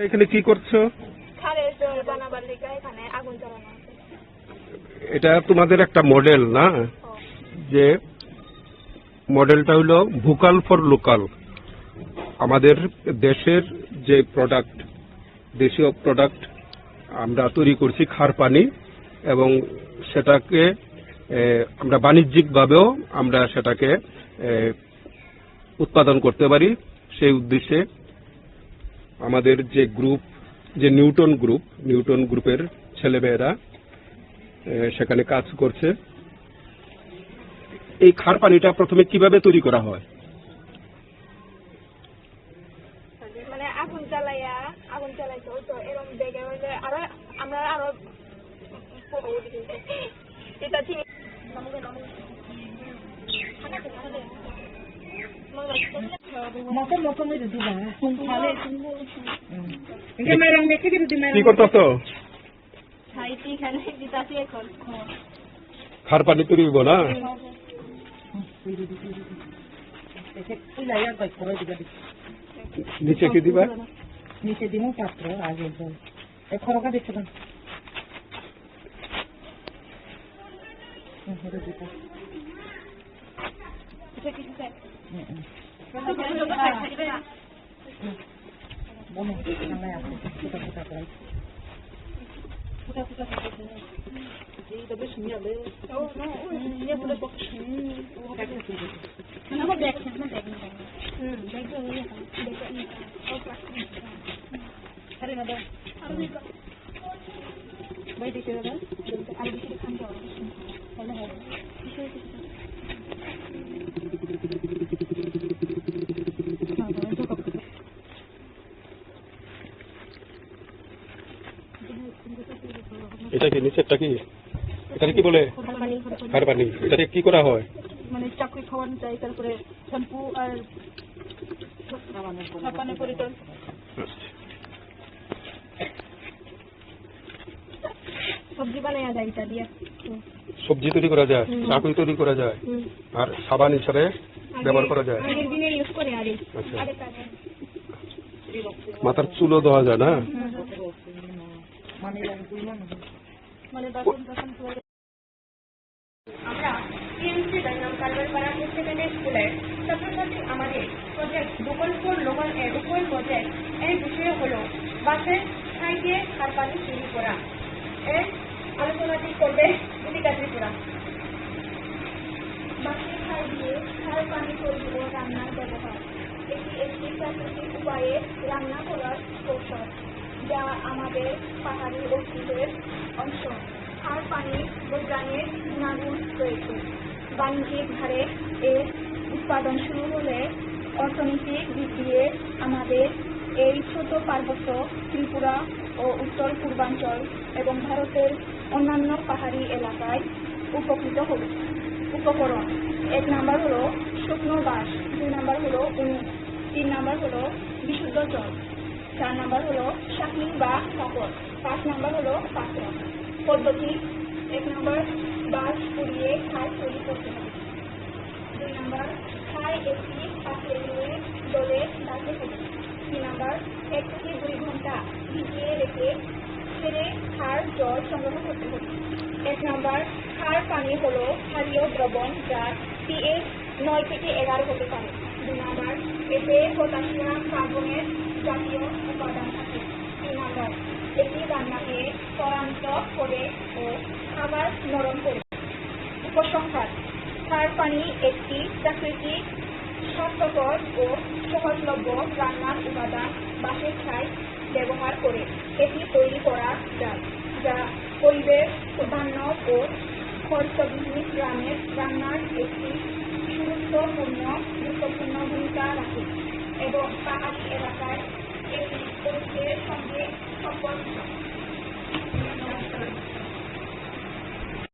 এখানে কি করছো? খালের জল বানাবার লেগে এখানে আগুন জ্বালানো আছে। এটা তোমাদের একটা মডেল না, যে মডেলটা হলো ভোকাল ফর লোকাল। আমাদের দেশের যে প্রোডাক্ট, দেশীয় প্রোডাক্ট আমরা তৈরি করছি খার পানি, এবং সেটাকে আমরা বাণিজ্যিকভাবেও আমরা সেটাকে উৎপাদন করতে পারি। সেই উদ্দেশ্যে আমাদের যে গ্রুপ, যে নিউটন গ্রুপের ছেলেমেয়েরা সেখানে কাজ করছে। এই খার পানিটা প্রথমে কিভাবে তৈরি করা হয়? মানে আগুন জ্বালাইতো তো এরকম দেখে হইলে আরো আমরা আরো এটা ঠিক কি করতেছো? খার পানি তৈরি হইব না? নিচে কি দিবা? নিচে দিব পাত্র আগে জল খরকা দিচ্ছ না এটা কি নিচেরটা কি? এটা কি বলে? খার পানি। এটা কি করা হয়? মানে চাকরি খাওয়ানো চাই, তারপরে শ্যাম্পু আর সাবানের পরিচয় সবজি বানানো যায়। এটা দিয়ে সবজি তৈরি করা যায়, চাকুরি তৈরি করা যায়, আর সাবান হিসাবে ব্যবহার করা যায়। আগের দিনে ইউজ করে আরে মাথার চুলও দেওয়া যায় না? মানে আমরা টিএমসি ডাইনাম কালবারপাড়া হাই সেকেন্ডারি স্কুলের ছাত্রছাত্রী আমাদের প্রজেক্ট ভোকাল ফর লোকাল এর উপর প্রজেক্ট এর বিষয় হলো বাসের ছাই দিয়ে খার পানি তৈরি করা। এর আলোচনাটি করবে দীপিকা ত্রিপুরা। বাসের ছাই দিয়ে খার পানি তৈরি ও রান্নার ব্যবহার এটি একটি প্রাকৃতিক উপায়ে রান্না করার কৌশল, যা আমাদের পাহাড়ি অস্তিত্বের অংশ। খার পানি বৈজ্ঞানিক গুণাগুণ রয়েছে। বাণিজ্যিক হারে এর উৎপাদন শুরু হলে অর্থনৈতিক দিক দিয়ে আমাদের এই ছোট পার্বত্য ত্রিপুরা ও উত্তর পূর্বাঞ্চল এবং ভারতের অন্যান্য পাহাড়ি এলাকায় উপকৃত হবে। উপকরণ: 1 নাম্বার হলো শুকনো বাঁশ, 2 নাম্বার হলো উনুন, 3 নাম্বার হলো বিশুদ্ধ জল, 4 নাম্বার হলো শাকনি বা কাপড়, 5 নাম্বার হলো পাত্র। পদ্ধতি: 1 নাম্বার বাঁশ পুড়িয়ে খার তৈরি করতে হবে। 2 নাম্বার ছাই একটি পাত্রে নিয়ে জলে রাখতে হবে। 3 নাম্বার 1 থেকে 2 ঘন্টা ভিজিয়ে রেখে ছেড়ে খার জল সংগ্রহ করতে হবে। 1 নাম্বার খার পানি হলো ক্ষারীয় দ্রবণ, যার pH 9 থেকে 11 হতে পারে। 2 নাম্বার এতে পটাশিয়াম কার্বনেট জাতীয় উপাদান থাকে। 3 নাম্বার এটি রান্নাকে ত্বরান্বিত করে ও খাবার নরম করে। উপসংহার: খার পানি একটি প্রাকৃতিক, স্বাস্থ্যকর ও সহজলভ্য রান্নার উপাদান। বাঁশের ছাই ব্যবহার করে এটি তৈরি করা যায়, যা পরিবেশ বান্ধব ও খরচবিহীন গ্রামের রান্নার একটি গুরুত্বপূর্ণ ভূমিকা রাখে এবং পাহাড়ি এলাকায় এটি পরিবেশের সঙ্গে সম্পর্কিত।